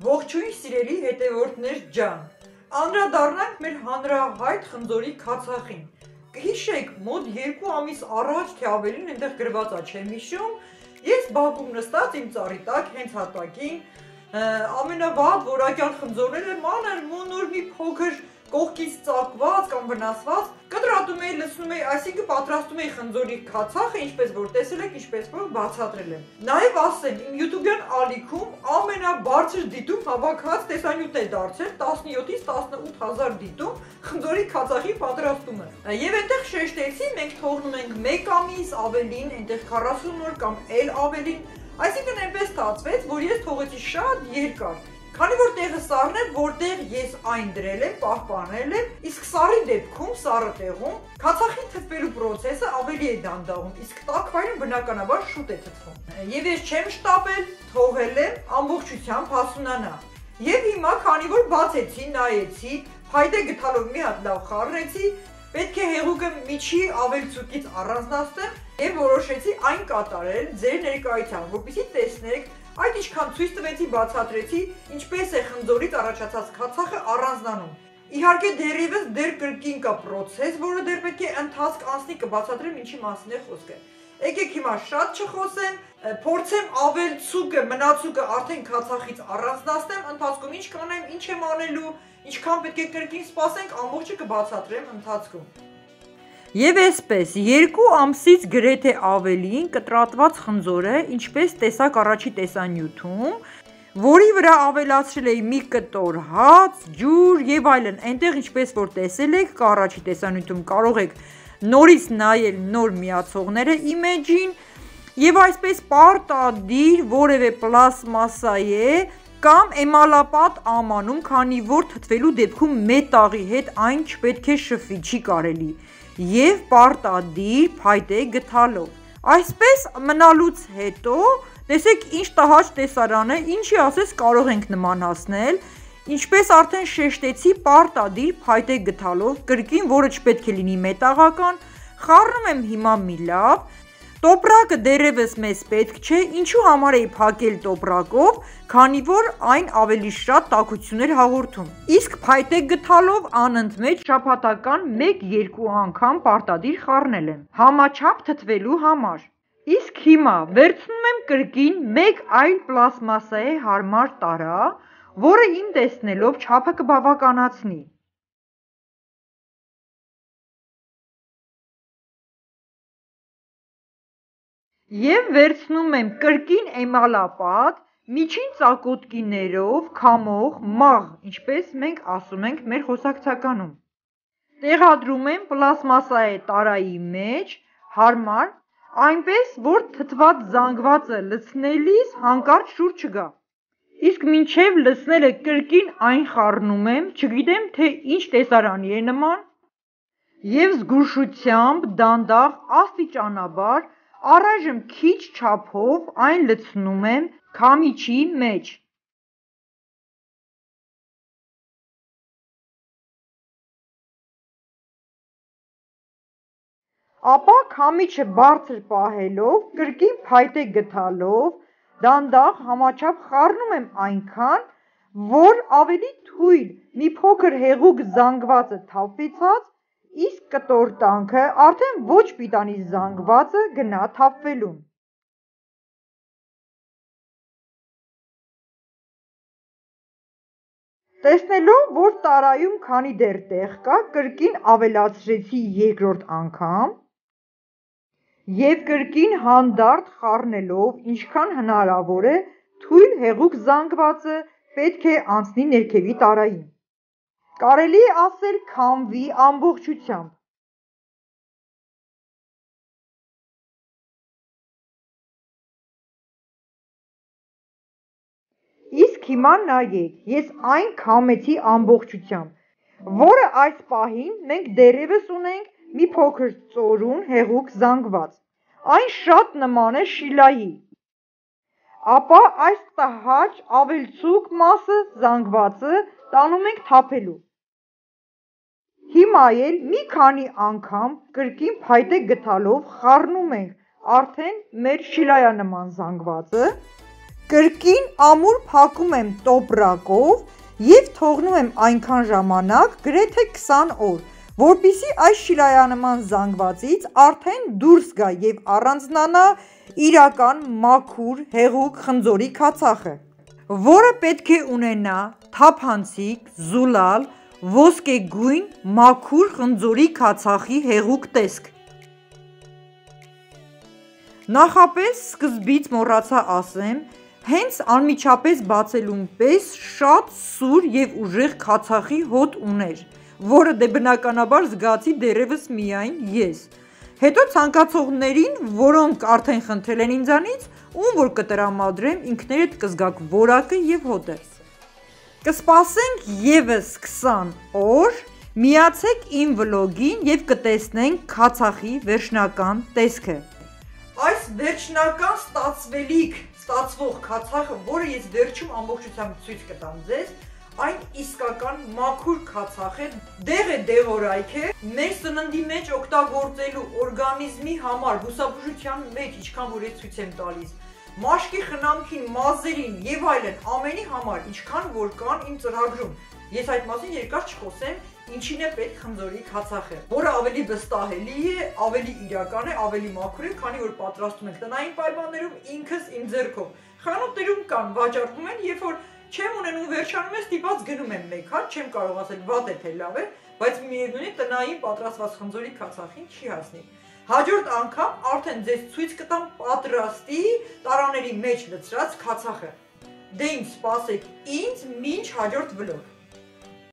Ողջույն սիրելի հետևորդներ ջան, անդրադառնանք մեր հանրահայտ խնձորի քացախին։ Կհիշեք, մոտ 2 ամիս առաջ թե ավելին այնտեղ գրված է, չեմ հիշում, ես բակում նստած իմ ծառի տակ, հենց հատակին, ամենավատ որակյալ խնձորները մանր մոնոր մի փոքր կողքից ծակված կամ վնասված կտրատում էի, լցնում էի, այսինքն պատրաստում էի խնձորի քացախը, ինչպես որ տեսել եք, ինչպես որ բացատրել եմ։ Նաև ասեմ, իմ YouTube-յան ալիքում ամենաբարձր դիտում հավաքած տեսանյութ է դարձել 17-ից 18,000 դիտում խնձորի քացախի պատրաստումը։ Եվ այնտեղ շեշտեցի, մենք թողնում ենք 1 ամիս ավելին, այնտեղ 40 օր կամ էլ ավելին, այսինքն այնպես ստացվեց, որ ես թողեցի շատ երկար։ Քանի որ տեղը սառն էր, որտեղ ես այն դրել եմ, պահպանել եմ, իսկ սառի դեպքում, սառը տեղում, քացախի թթվելու process-ը ավելի է դանդաղում, իսկ տաք վայրում բնականաբար շուտ է թթվում։ Եվ ես չեմ շտապել, թողել եմ ամբողջությամբ հասունանա։ Եվ հիմա, քանի որ բացեցի, նայեցի, փայտե գդալով մի հատ լավ խառնեցի, պետք է հեղուկը միջի ավելցուկից առանձնացնեմ եւ որոշեցի այն կատարել ձեր ներկայությամբ, որպեսզի տեսնեք այդ ինչքան ցույց տվեցի, բացատրեցի, ինչպես է խնձորից առաջացած քացախը առանձնանում։ Իհարկե դեռևս դեռ կրկին կա process, որը դեռ պետք է ընթացք անցնի, կբացատրեմ ինչի մասին է խոսքը։ Եկեք հիմա շատ չխոսեմ, փորձեմ ավելցուկը, մնացուկը արդեն քացախից առանձնացնեմ, ընթացքում ինչ կանեմ, ինչ եմ անելու, ինչքան պետք է կրկին սպասենք, ամբողջը կբացատրեմ ընթացքում։ Եվ այսպես 2 ամսից գրեթե ավելին կտրատված խնձորը, ինչպես տեսակ առաջի տեսանյութում, որի վրա ավելացրել էի մի կտոր հաց, ջուր եւ այլն, այնտեղ ինչպես որ տեսել եք, կա առաջի տեսանյութում կարող եք նորից նայել նոր միացողները իմեջին եւ այսպես պարտադիր որևէ պլաստմասայե կամ էմալապատ ամանում, քանի որ թթվելու դեպքում մետաղի հետ այն չպետք է շփվի, չի կարելի եւ պարտադիր փայտե գթալով։ Այսպես մնալուց հետո տեսեք ինչ տհաճ տեսարան է, ինչի ասես կարող ենք նման հասնել, ինչպես արդեն շեշտեցի պարտադիր փայտե գթալով, կրկին որը չպետք է լինի մետաղական, խառնում եմ հիմա մի լավ, տոպրակը դեռևս մեզ պետք չէ, ինչու համար էի փակել տոպրակով, քանի որ այն ավելի շատ տաքություն էր հաղորդում, իսկ փայտե գթալով անընդմեջ շաբաթական 1-2 անգամ պարտադիր խառնել եմ, համաչափ թթվելու համար, իսկ հիմա վերցնում եմ կրկին մեկ այլ պլաստմասայե հարմար տարա, որը իմ տեսնելով չափը կբավականացնի։ Եվ վերցնում եմ կրկին էմալապատ, միջին ծակոտկիներով քամող մաղ, ինչպես մենք ասում ենք մեր խոսակցականում։ Տեղադրում եմ պլաստմասայե տարայի մեջ, հարմար, այնպես որ թթված զանգվածը լցնելիս հանկարծ շուռ չգա։ Իսկ մինչև լցնելը կրկին այն խառնում եմ, չգիտեմ թե ինչ տեսարանի է նման, եւ զգուշությամբ, դանդաղ, աստիճանաբար առայժմ քիչ չափով այն լցնում եմ քամիչի մեջ։ Ապա քամիչը բարձր պահելով, կրկին փայտե գթալով, դանդաղ համաչափ խառնում եմ այնքան, որ ավելի թույլ մի փոքր հեղուկ զանգվածը թափվեցած, իսկ կտորտանքը արդեն ոչ պիտանի զանգվածը գնա թափվելուն։ Տեսնելով, որ տարայում քանի դեռ տեղ կա, կրկին ավելացրեցի երկրորդ անգամ եւ կրկին հանդարտ խառնելով, ինչքան հնարավոր է, թույլ հեղուկ զանգվածը պետք է անցնի ներքևի տարային։ Կարելի է ասել քամվի ամբողջությամբ։ Իսկ հիմա նայեք, ես այն քամեցի ամբողջությամբ, որը այս պահին մենք դեռևս ունենք մի փոքր ծորուն հեղուկ զանգված, այն շատ նման է շիլայի, ապա այս տհաճ ավելցուկ մասը զանգվածը տանում ենք թափելու։ Հիմա էլ մի քանի անգամ կրկին փայտե գթալով խառնում ենք արդեն մեր շիլայանման զանգվածը, Կրկին ամուր փակում եմ տոպրակով և թողնում եմ այնքան ժամանակ, գրեթե 20 օր, որպեսզի այս շիլայանման զանգվածից արդեն դուրս գա և առանձնանա իրական մաքուր հեղուկ խնձորի քացախը, որը պետք է ունենա թափանցիկ, զուլալ, ոսկեգույն մաքուր խնձորի քացախի հեղուկ տեսք: Նախապես սկզբից մոռացա ասեմ, հենց անմիջապես բացելուն պես շատ սուր և ուժեղ քացախի հոտ ուներ, որը դե բնականաբար զգացի դեռևս միայն ես: Հետո ցանկացողներին, որոնք արդեն խնդրել են ինձանից, ում որ կտրամադրեմ, ինքներդ կզգաք որակը և հոտը: Կսպասենք ևս 20 օր, միացեք իմ վլոգին և կտեսնենք քացախի վերջնական տեսքը: Այս վերջնական ստացվող քացախը, որը ես վերջում ամբողջությամբ ցույց կտամ ձեզ, այն իսկական մաքուր քացախ է, դեղ է դեղորայք է, մեր սննդի մեջ օգտագործելու օրգանիզմի համար, բուսաբուժության մեջ, ինչքան որ ես ցույց եմ տալիս, մաշկի խնամքին, մազերին և այլն, ամենի համար, ինչքան որ կան իմ ծրագրում, ես այդ մասին երկար չխոսեմ, ինչին է պետք խնձորի քացախը, որը ավելի վստահելի է, ավելի իրական է, ավելի մաքուր է, քանի որ պատրաստում ենք տնային պայմաններում, ինքս իմ ձեռքով, խանութներում կան, վաճառվում են, երբ որ չեմ ունենում, վերջանում է, ստիպված գնում եմ մեկ հատ, չեմ կարող ասել վատ է թե լավ է, բայց միևնույն է տնային պատրաստված խնձորի քացախին չի հասնի: Հաջորդ անգամ արդեն ձեզ ցույց կտամ պատրաստի տարաների մեջ լցրած քացախը: Դե ինձ սպասեք ինձ մինչ հաջորդ վլոգ: